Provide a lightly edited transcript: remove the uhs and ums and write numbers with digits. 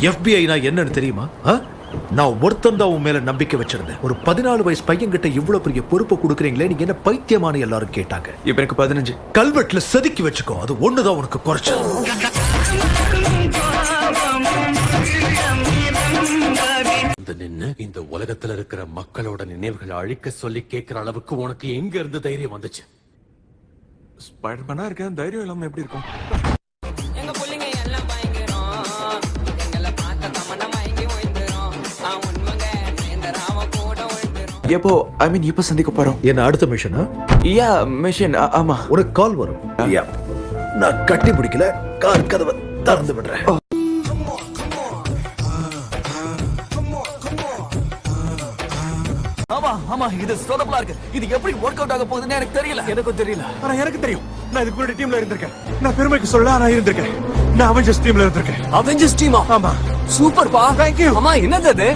FBI என்னன்னு தெரியுமா? நான் ஒருத்தன் தான் உன் மேல நம்பிக்கை வச்சிருந்தேன். ஒரு 14 வயசு பையன் கிட்ட இவ்வளவு பெரிய பொறுப்பை கொடுக்குறீங்களே, நீங்க என்ன பைத்தியமான எல்லாரும் கேட்டாங்க. இப்ப எனக்கு 15. கல்வெட்டுல செதுக்கி வச்சுக்கோ, அது ஒண்ணுதான் உனக்கு குறைச்சல். நின்னு இந்த உலகத்துல இருக்கிற மக்களோட நினைவுகளை அழிக்க சொல்லி கேட்கிற அளவுக்கு உனக்கு எங்க இருந்து தைரியம் வந்துச்சு? ஸ்பைடர்மேனா இருக்கேன், தைரியம் இல்லாம எப்படி இருக்கும்? எப்போ எப்ப சந்திக்க போறோம்? என்ன அடுத்த மிஷனா? மிஷன். ஆமா, ஒரு கால் வரும். நான் கட்டி பிடிக்கல, கார் கதவை திறந்து விடுறேன். ஆமா, இது சொதப்பலா இருக்கு. இது எப்படி ஒர்க் அவுட் ஆக போகுதுன்னு எனக்கு தெரியல. எனக்கும் தெரியல. ஆனா எனக்கு தெரியும். நான் இதுக்கு முன்னாடி டீம்ல இருந்திருக்கேன். நான் பெருமைக்கு சொல்ல நான் இருந்திருக்கேன். நான் அவெஞ்சர்ஸ் டீம்ல இருந்திருக்கேன். அவெஞ்சர்ஸ் டீமா? ஆமா. சூப்பர் பா. Thank you. அம்மா என்னது அது?